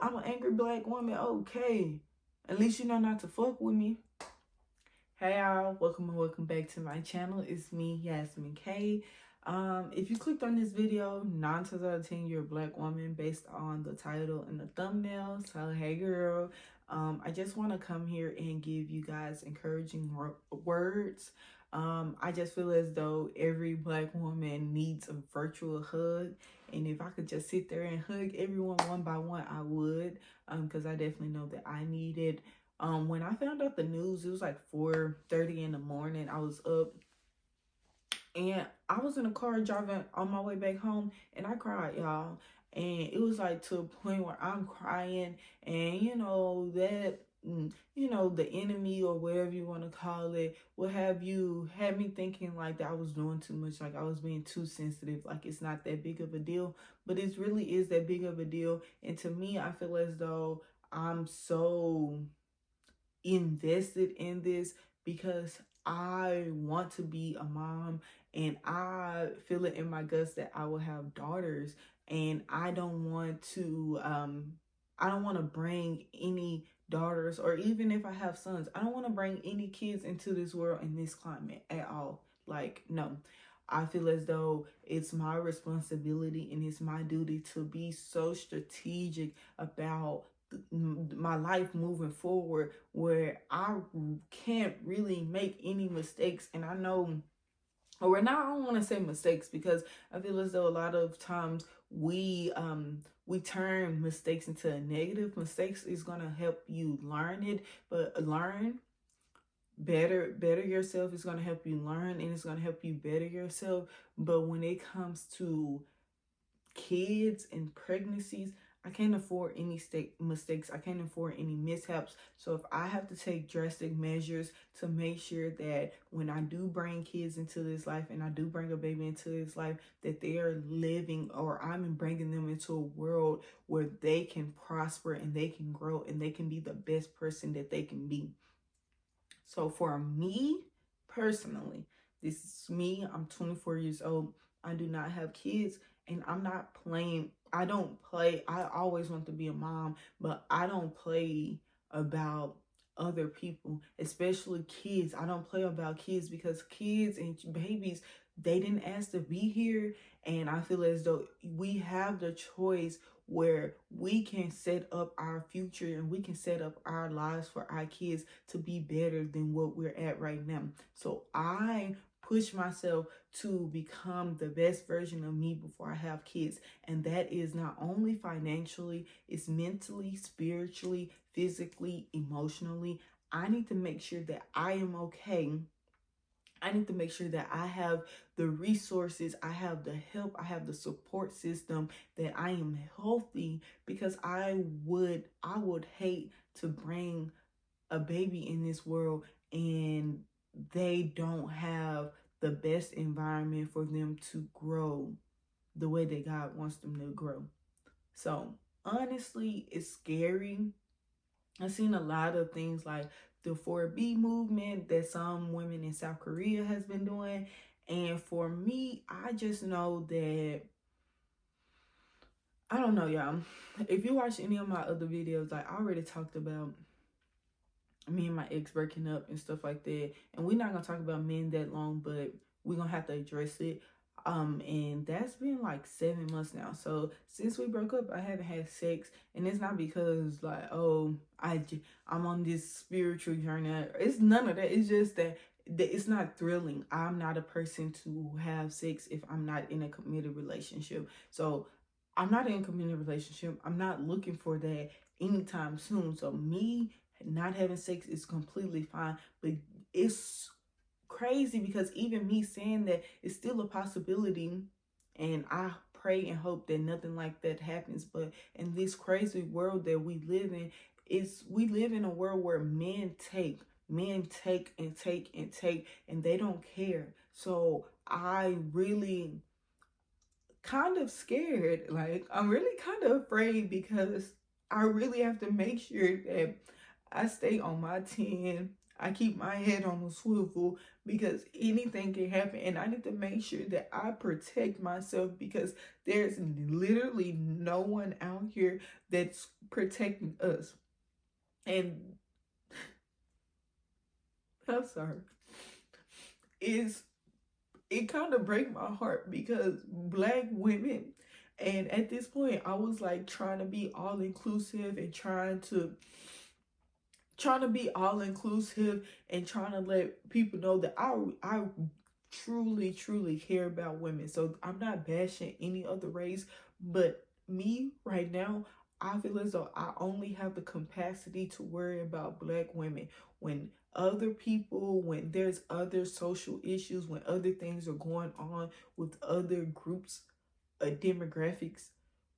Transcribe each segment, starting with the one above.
I'm an angry black woman. Okay. At least you know not to fuck with me. Hey y'all, welcome back to my channel. It's me, Yasmin K. If you clicked on this video, 9 times out of 10 you're a black woman based on the title and the thumbnail. So hey girl, I just want to come here and give you guys encouraging words. I just feel as though every black woman needs a virtual hug, and if I could just sit there and hug everyone one by one, I would, because I definitely know that I need it. When I found out the news, it was like 4:30 in the morning. I was up and I was in a car driving on my way back home, and I cried, y'all. And it was like to a point where I'm crying, and the enemy or whatever you want to call it would have you had me thinking like that I was doing too much, like I was being too sensitive, like it's not that big of a deal, but it really is that big of a deal. And to me, I feel as though I'm so invested in this because I want to be a mom, and I feel it in my guts that I will have daughters, and I don't want to bring any daughters, or even if I have sons, I don't want to bring any kids into this world in this climate at all. Like, no. I feel as though it's my responsibility and it's my duty to be so strategic about my life moving forward, where I can't really make any mistakes. And I know, or now I don't want to say mistakes, because I feel as though a lot of times we turn mistakes into a negative. Mistakes is going to help you learn it, but learn better yourself is going to help you learn, and it's going to help you better yourself. But when it comes to kids and pregnancies, I can't afford any mistakes. I can't afford any mishaps. So if I have to take drastic measures to make sure that when I do bring kids into this life, and I do bring a baby into this life, that they are living, or I'm bringing them into a world where they can prosper and they can grow and they can be the best person that they can be. So for me personally, this is me. I'm 24 years old. I do not have kids, and I'm not playing. I don't play. I always want to be a mom, but I don't play about other people, especially kids. I don't play about kids, because kids and babies, they didn't ask to be here. And I feel as though we have the choice where we can set up our future and we can set up our lives for our kids to be better than what we're at right now. So I push myself to become the best version of me before I have kids. And that is not only financially, it's mentally, spiritually, physically, emotionally. I need to make sure that I am okay. I need to make sure that I have the resources, I have the help, I have the support system, that I am healthy, because I would hate to bring a baby in this world and they don't have the best environment for them to grow the way that God wants them to grow. So honestly, it's scary. I've seen a lot of things like the 4B movement that some women in South Korea has been doing. And for me, I just know that, I don't know, y'all. If you watch any of my other videos, like I already talked about me and my ex breaking up and stuff like that. And we're not going to talk about men that long, but we're going to have to address it. And that's been like 7 months now. So since we broke up, I haven't had sex, and it's not because like, oh, I'm on this spiritual journey. It's none of that. It's just that it's not thrilling. I'm not a person to have sex if I'm not in a committed relationship. So I'm not in a committed relationship. I'm not looking for that anytime soon. So me not having sex is completely fine, but it's crazy because even me saying that, it's still a possibility, and I pray and hope that nothing like that happens. But in this crazy world that we live in, we live in a world where men take and take and take, and they don't care. So I really kind of scared, like I'm really kind of afraid, because I really have to make sure that I stay on my 10. I keep my head on a swivel because anything can happen, and I need to make sure that I protect myself because there's literally no one out here that's protecting us. And I'm sorry. Is it kind of break my heart because black women, and at this point I was like trying to be all inclusive and trying to be all inclusive and trying to let people know that I truly care about women. So I'm not bashing any other race, but me right now, I feel as though I only have the capacity to worry about black women when other people, when there's other social issues, when other things are going on with other groups, demographics.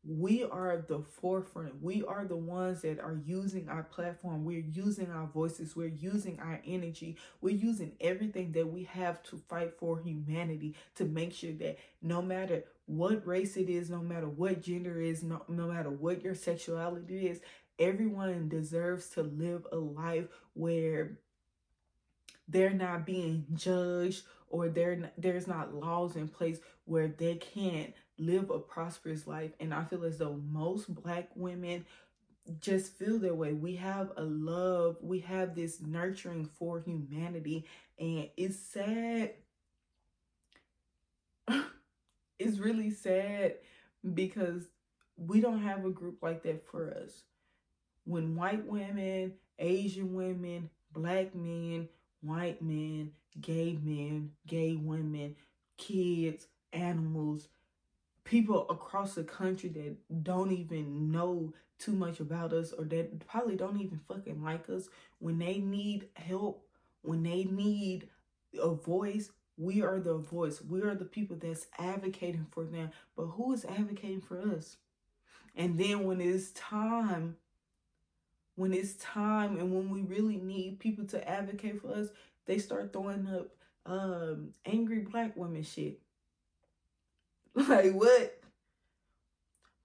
We are the forefront. We are the ones that are using our platform. We're using our voices. We're using our energy. We're using everything that we have to fight for humanity, to make sure that no matter what race it is, no matter what gender it is, no matter what your sexuality is, everyone deserves to live a life where they're not being judged, or there's not laws in place where they can't live a prosperous life. And I feel as though most black women just feel that way. We have a love, we have this nurturing for humanity, and it's sad. It's really sad because we don't have a group like that for us. When white women, Asian women, black men, white men, gay women, kids, animals, people across the country that don't even know too much about us, or that probably don't even fucking like us, when they need help, when they need a voice, we are the voice. We are the people that's advocating for them. But who is advocating for us? And then when it's time and when we really need people to advocate for us, they start throwing up angry black women shit. Like what?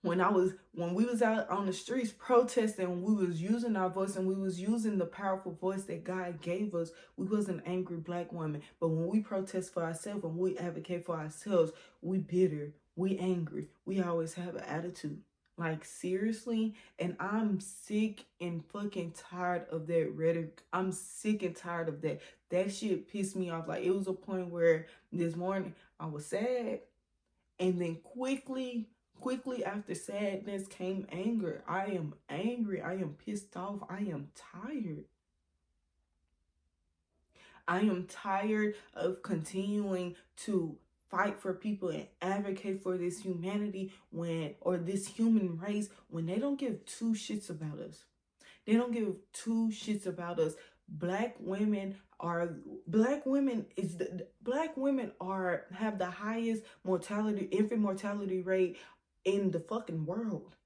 When we was out on the streets protesting, we was using our voice and we was using the powerful voice that God gave us, we wasn't angry black women. But when we protest for ourselves, when we advocate for ourselves, we bitter, we angry, we always have an attitude. Like seriously, and I'm sick and fucking tired of that rhetoric. I'm sick and tired of that. That shit pissed me off. Like it was a point where this morning I was sad, and then quickly after sadness came anger. I am angry. I am pissed off. I am tired. I am tired of continuing to fight for people and advocate for this humanity or this human race, when they don't give two shits about us. They don't give two shits about us. Black women are have the highest infant mortality rate in the fucking world.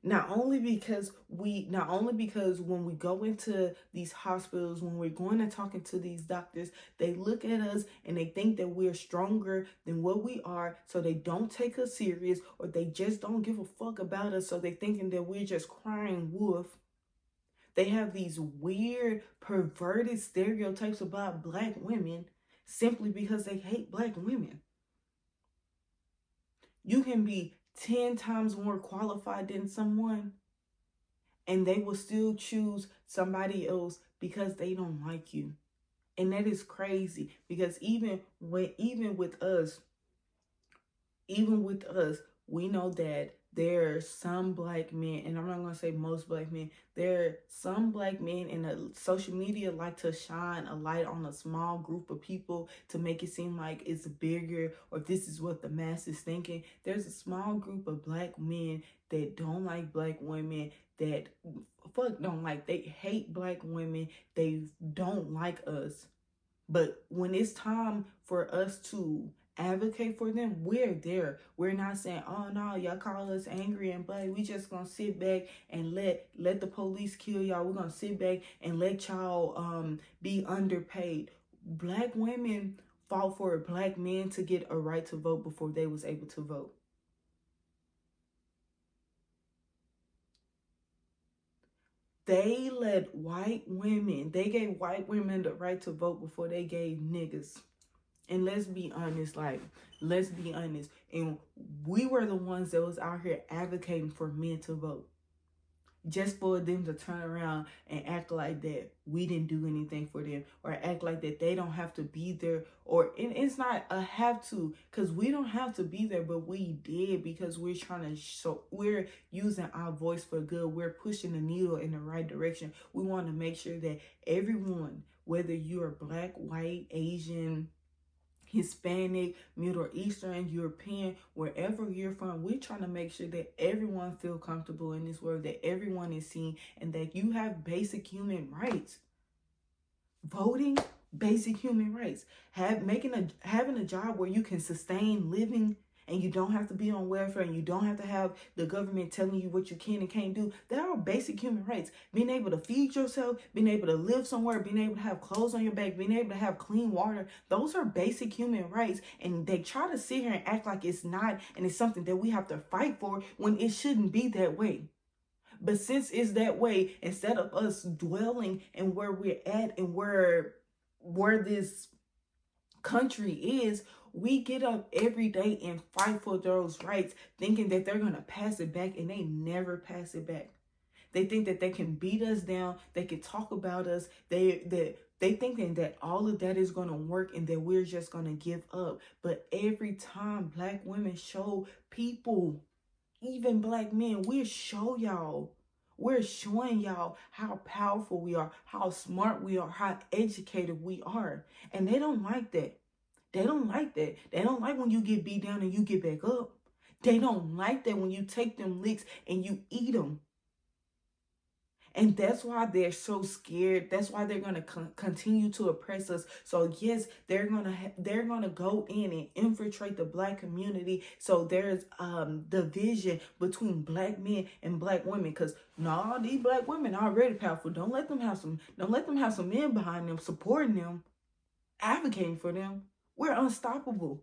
Not only because when we go into these hospitals, when we're going and talking to these doctors, they look at us and they think that we're stronger than what we are, so they don't take us serious, or they just don't give a fuck about us, so they're thinking that we're just crying wolf. They have these weird, perverted stereotypes about black women simply because they hate black women. You can be 10 times more qualified than someone, and they will still choose somebody else because they don't like you. And that is crazy, because even with us, we know that there are some black men, and I'm not going to say most black men, there are some black men, and the social media like to shine a light on a small group of people to make it seem like it's bigger, or this is what the mass is thinking. There's a small group of black men that don't like black women, that they hate black women, they don't like us. But when it's time for us to advocate for them, we're there. We're not saying, "Oh no, y'all call us angry and but we just gonna sit back and let the police kill y'all. We're gonna sit back and let y'all be underpaid." Black women fought for black men to get a right to vote before they was able to vote. They let white women, they gave white women the right to vote before they gave niggas. And let's be honest, let's be honest. And we were the ones that was out here advocating for men to vote. Just for them to turn around and act like that we didn't do anything for them, or act like that they don't have to be there, or and it's not a have to, because we don't have to be there, but we did, because we're trying to show, we're using our voice for good, we're pushing the needle in the right direction. We want to make sure that everyone, whether you're black, white, Asian, Hispanic, Middle Eastern, European, wherever you're from, we're trying to make sure that everyone feel comfortable in this world, that everyone is seen, and that you have basic human rights. Voting, basic human rights. Having a job where you can sustain living, and you don't have to be on welfare, and you don't have to have the government telling you what you can and can't do. There are basic human rights. Being able to feed yourself, being able to live somewhere, being able to have clothes on your back, being able to have clean water. Those are basic human rights. And they try to sit here and act like it's not, and it's something that we have to fight for, when it shouldn't be that way. But since it's that way, instead of us dwelling in where we're at and where this country is, we get up every day and fight for those rights, thinking that they're going to pass it back, and they never pass it back. They think that they can beat us down, they can talk about us, they thinking that all of that is going to work, and that we're just going to give up. But every time black women show people, even black men, we're showing y'all how powerful we are, how smart we are, how educated we are. And they don't like that. They don't like that. They don't like when you get beat down and you get back up. They don't like that when you take them licks and you eat them. And that's why they're so scared. That's why they're gonna continue to oppress us. So yes, they're gonna go in and infiltrate the black community. So there's division between black men and black women. Cause nah, these black women are already powerful. Don't let them have some men behind them supporting them, advocating for them. We're unstoppable.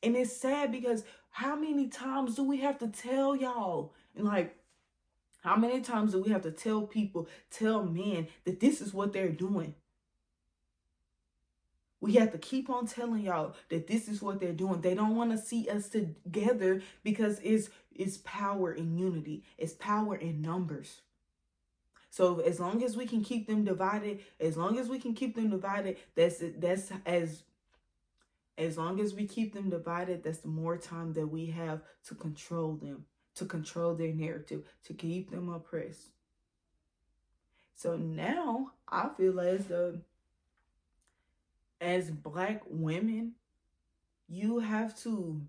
And it's sad, because how many times do we have to tell y'all? And like, how many times do we have to tell people, tell men, that this is what they're doing? We have to keep on telling y'all that this is what they're doing. They don't want to see us together, because it's power in unity. It's power in numbers. So as long as we can keep them divided, that's as long as we keep them divided, that's the more time that we have to control them, to control their narrative, to keep them oppressed. So now I feel as though, as black women, you have to,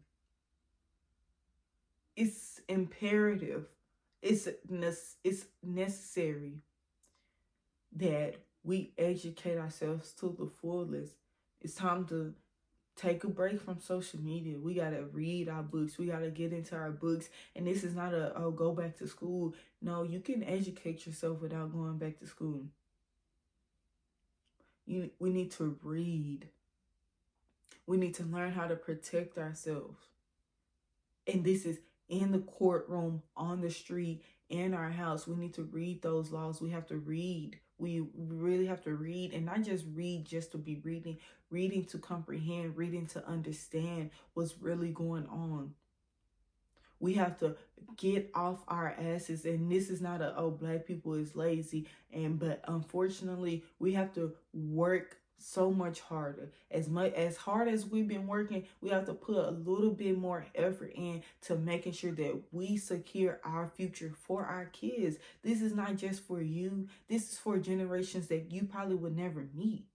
it's imperative, it's necessary that we educate ourselves to the fullest. It's time to take a break from social media. We got to read our books. We got to get into our books. And this is not go back to school. No, you can educate yourself without going back to school. We need to read. We need to learn how to protect ourselves. And this is in the courtroom, on the street, in our house. We need to read those laws. We have to read. We really have to read, and not just read just to be reading to comprehend, reading to understand what's really going on. We have to get off our asses, and this is not black people is lazy, but unfortunately we have to work so much harder. As hard as we've been working, we have to put a little bit more effort in to making sure that we secure our future for our kids. This is not just for you. This is for generations that you probably would never meet.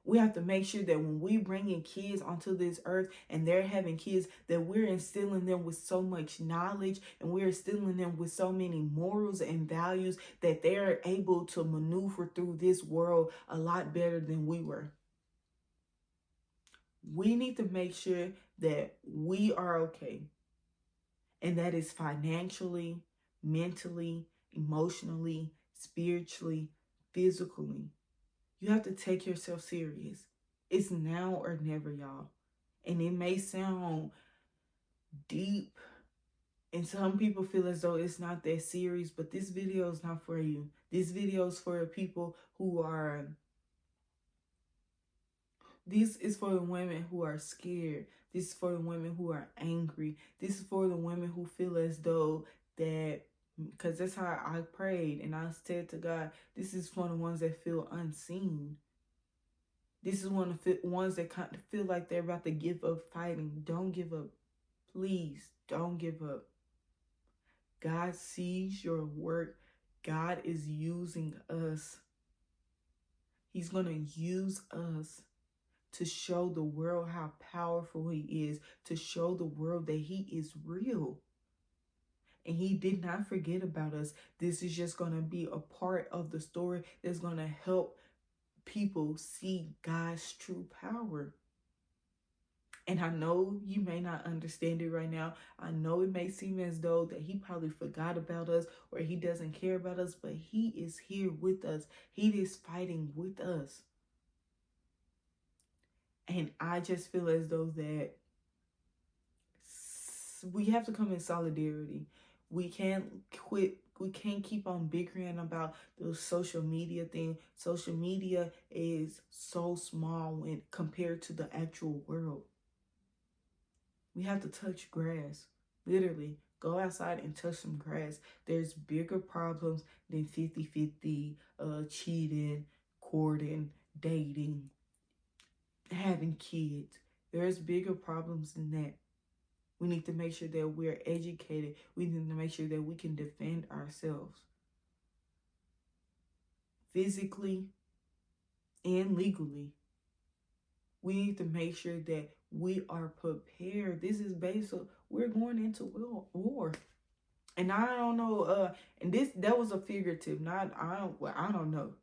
We have to make sure that when we bring in kids onto this earth and they're having kids, that we're instilling them with so much knowledge, and we're instilling them with so many morals and values, that they're able to maneuver through this world a lot better than we were. We need to make sure that we are okay. And that is financially, mentally, emotionally, spiritually, physically. You have to take yourself serious. It's now or never, y'all. And it may sound deep And some people feel as though it's not that serious, but this video is not for you. This video is for people who are, this is for the women who are scared. This is for the women who are angry. This is for the women who feel as though that, because that's how I prayed and I said to God, this is for the ones that feel unseen. This is one of the ones that kind of feel like they're about to give up fighting. Don't give up. Please don't give up. God sees your work. God is using us. He's going to use us to show the world how powerful he is, to show the world that he is real. And he did not forget about us. This is just going to be a part of the story that's going to help people see God's true power. And I know you may not understand it right now. I know it may seem as though that he probably forgot about us or he doesn't care about us, but he is here with us. He is fighting with us. And I just feel as though that we have to come in solidarity. We can't quit. We can't keep on bickering about the social media thing. Social media is so small when compared to the actual world. We have to touch grass. Literally, go outside and touch some grass. There's bigger problems than 50-50, cheating, courting, dating, having kids. There's bigger problems than that. We need to make sure that we're educated. We need to make sure that we can defend ourselves physically and legally. We need to make sure that we are prepared. This is based on, we're going into war. And I don't know, and that was a figurative, I don't know.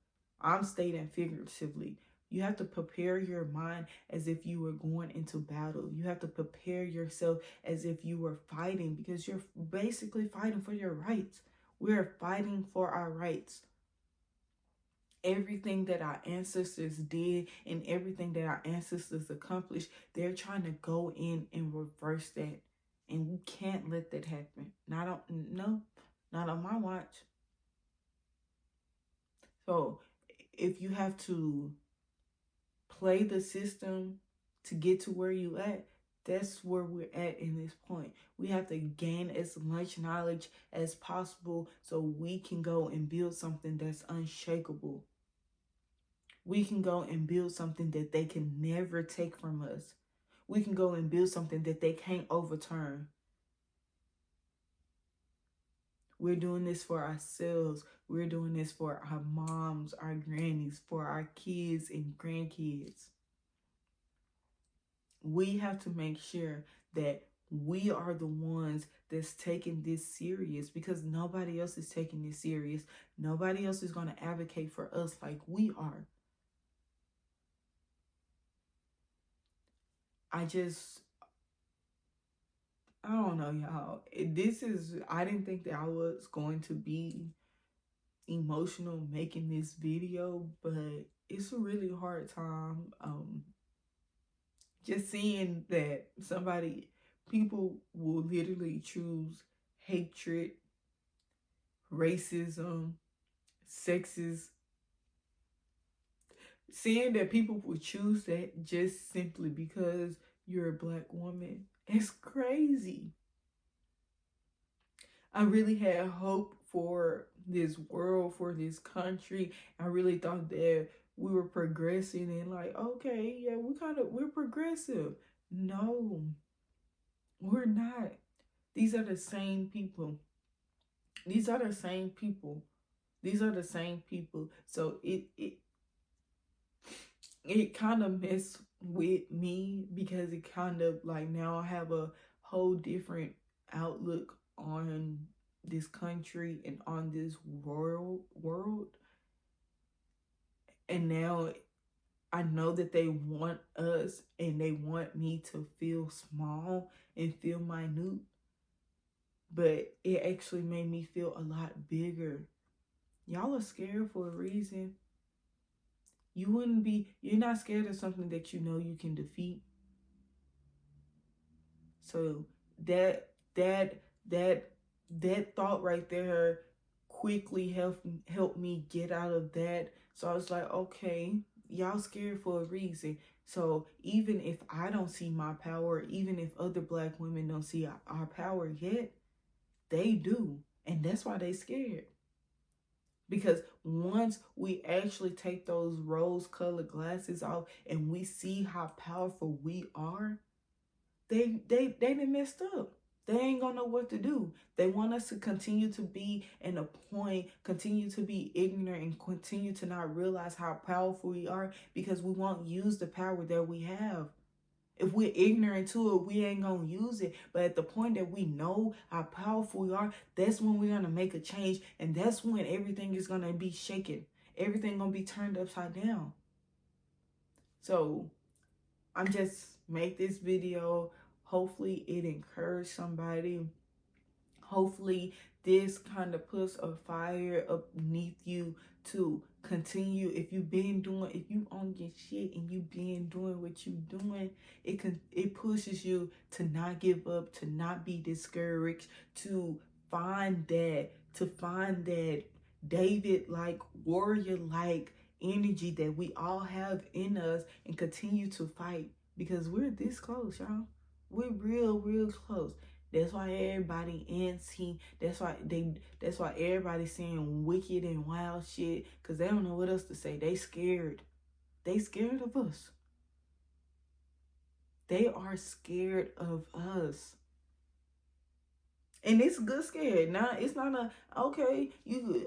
I'm stating figuratively. You have to prepare your mind as if you were going into battle. You have to prepare yourself as if you were fighting, because you're basically fighting for your rights. We're fighting for our rights. Everything that our ancestors did and everything that our ancestors accomplished, they're trying to go in and reverse that. And we can't let that happen. Not on my watch. So if you have to play the system to get to where you at, that's where we're at in this point. We have to gain as much knowledge as possible so we can go and build something that's unshakable. We can go and build something that they can never take from us. We can go and build something that they can't overturn. We're doing this for ourselves. We're doing this for our moms, our grannies, for our kids and grandkids. We have to make sure that we are the ones that's taking this serious, because nobody else is taking this serious. Nobody else is going to advocate for us like we are. I don't know, y'all. I didn't think that I was going to be emotional making this video, but it's a really hard time. Just seeing that people will literally choose hatred, racism, sexism. Seeing that people will choose that just simply because you're a Black woman, it's crazy. I really had hope for this world, for this country. I really thought that we were progressing and like, okay, yeah, we're progressive. No, we're not. These are the same people. These are the same people. These are the same people. So it kind of messed with me, because it kind of like, now I have a whole different outlook on this country and on this world. And now I know that they want us and they want me to feel small and feel minute, but it actually made me feel a lot bigger. Y'all are scared for a reason. You're not scared of something that you know you can defeat. So that that that thought right there quickly helped me get out of that. So I was like, okay, y'all scared for a reason. So even if I don't see my power, even if other black women don't see our power yet, they do. And that's why they scared. Because once we actually take those rose colored glasses off and we see how powerful we are, they done messed up. They ain't gonna know what to do. They want us to continue to be in a point, continue to be ignorant, and continue to not realize how powerful we are because we won't use the power that we have. If we're ignorant to it, we ain't gonna use it. But at the point that we know how powerful we are, that's when we're gonna make a change, and that's when everything is gonna be shaken. Everything gonna be turned upside down. So I'm just make this video. Hopefully it encouraged somebody. Hopefully this kind of puts a fire underneath you to continue. If you on your shit and you been doing what you doing, it pushes you to not give up, to not be discouraged, to find that David like warrior like energy that we all have in us and continue to fight because we're this close, y'all. We're real close. That's why everybody antsy. That's why everybody's saying wicked and wild shit. Cause they don't know what else to say. They scared. They scared of us. They are scared of us. And it's good scared. Now it's not a okay,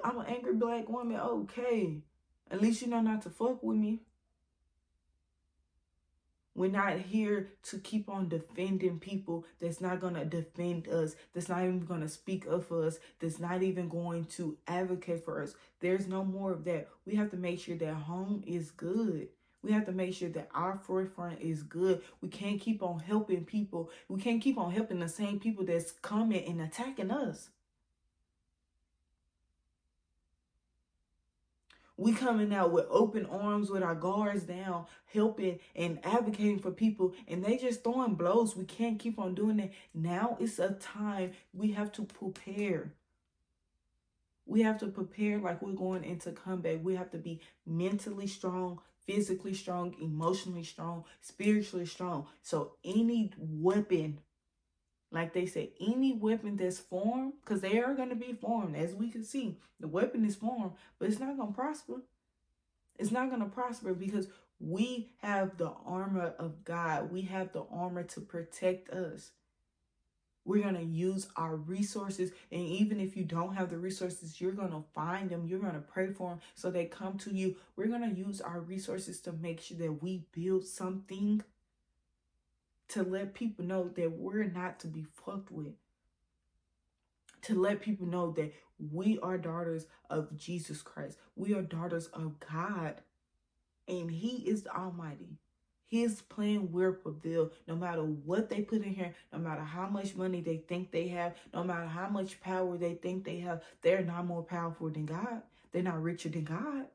I'm an angry black woman. Okay. At least you know not to fuck with me. We're not here to keep on defending people that's not going to defend us, that's not even going to speak up for us, that's not even going to advocate for us. There's no more of that. We have to make sure that home is good. We have to make sure that our forefront is good. We can't keep on helping people. We can't keep on helping the same people that's coming and attacking us. We coming out with open arms with our guards down, helping and advocating for people, and they just throwing blows. We can't keep on doing that. Now it's a time we have to prepare. We have to prepare like we're going into comeback. We have to be mentally strong, physically strong, emotionally strong, spiritually strong. So any weapon, like they say, any weapon that's formed, because they are going to be formed, as we can see, the weapon is formed, but it's not going to prosper. It's not going to prosper because we have the armor of God. We have the armor to protect us. We're going to use our resources. And even if you don't have the resources, you're going to find them. You're going to pray for them so they come to you. We're going to use our resources to make sure that we build something to let people know that we're not to be fucked with. To let people know that we are daughters of Jesus Christ. We are daughters of God. And He is the Almighty. His plan will prevail no matter what they put in here, no matter how much money they think they have, no matter how much power they think they have. They're not more powerful than God. They're not richer than God.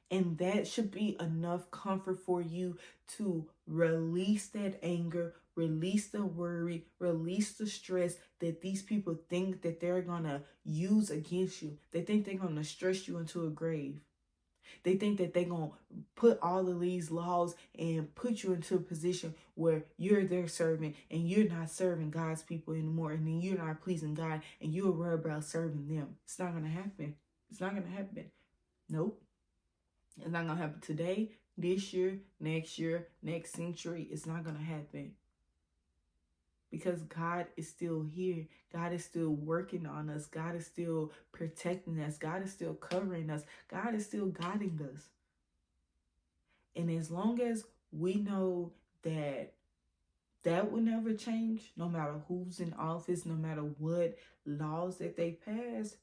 And that should be enough comfort for you to release that anger, release the worry, release the stress that these people think that they're going to use against you. They think they're going to stress you into a grave. They think that they're going to put all of these laws and put you into a position where you're their servant and you're not serving God's people anymore. And then you're not pleasing God and you're worried about serving them. It's not going to happen. It's not going to happen. Nope. It's not going to happen today, this year, next century. It's not going to happen. Because God is still here. God is still working on us. God is still protecting us. God is still covering us. God is still guiding us. And as long as we know that that will never change, no matter who's in office, no matter what laws that they pass,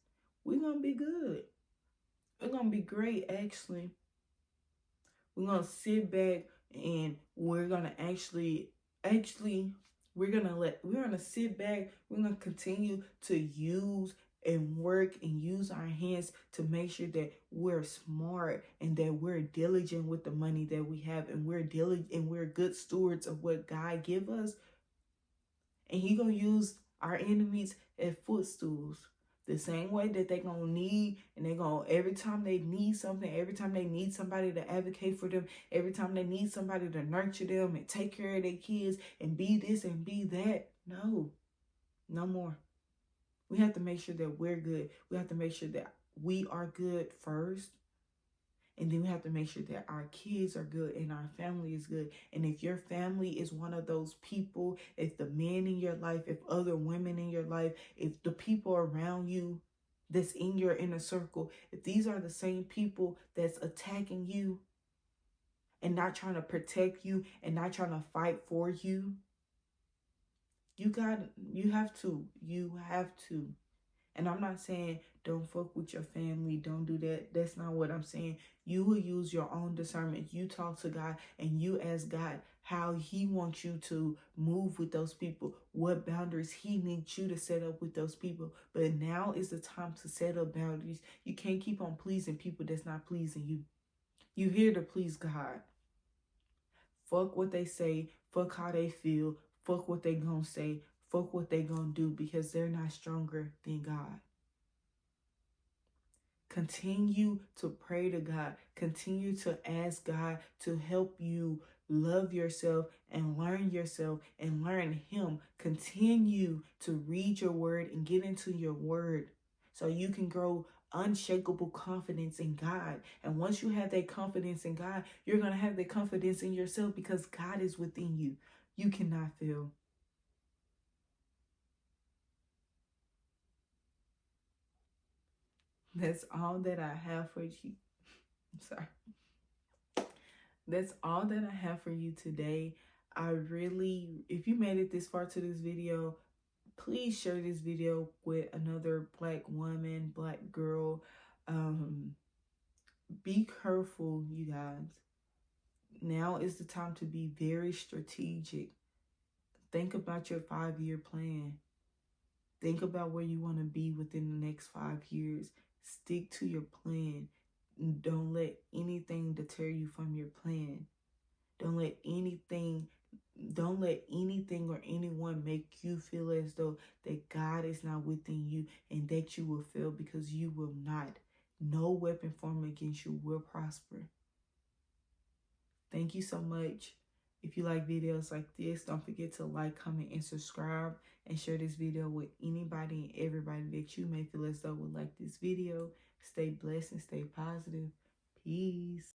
we're going to be good. We're going to be great, actually. We're going to sit back and we're going to actually we're going to sit back. We're going to continue to use and work and use our hands to make sure that we're smart and that we're diligent with the money that we have, and we're diligent and we're good stewards of what God give us. And He going to use Our enemies at footstools. The same way that they gonna need, and they gonna, every time they need something, every time they need somebody to advocate for them, every time they need somebody to nurture them and take care of their kids and be this and be that. No, no more. We have to make sure that we're good. We have to make sure that we are good first. And then we have to make sure that our kids are good and our family is good. And if your family is one of those people, if the men in your life, if other women in your life, if the people around you that's in your inner circle, if these are the same people that's attacking you and not trying to protect you and not trying to fight for you, you have to. And I'm not saying don't fuck with your family, don't do that. That's not what I'm saying. You will use your own discernment. You talk to God and you ask God how He wants you to move with those people, what boundaries He needs you to set up with those people. But now is the time to set up boundaries. You can't keep on pleasing people that's not pleasing you. You here to please God. Fuck what they say, fuck how they feel, fuck what they gonna say, fuck what they gonna do, because they're not stronger than God. Continue to pray to God. Continue to ask God to help you love yourself and learn Him. Continue to read your word and get into your word so you can grow unshakable confidence in God. And once you have that confidence in God, you're going to have that confidence in yourself because God is within you. You cannot fail. That's all that I have for you. I'm sorry. That's all that I have for you today. I really, if you made it this far to this video, please share this video with another Black woman, Black girl. Be careful, you guys. Now is the time to be very strategic. Think about your 5-year plan. Think about where you want to be within the next 5 years. Stick to your plan. Don't let anything deter you from your plan. Don't let anything or anyone make you feel as though that God is not within you and that you will fail, because you will not. No weapon formed against you will prosper. Thank you so much. If you like videos like this, don't forget to like, comment, and subscribe, and share this video with anybody and everybody that you may feel as though would like this video. Stay blessed and stay positive. Peace.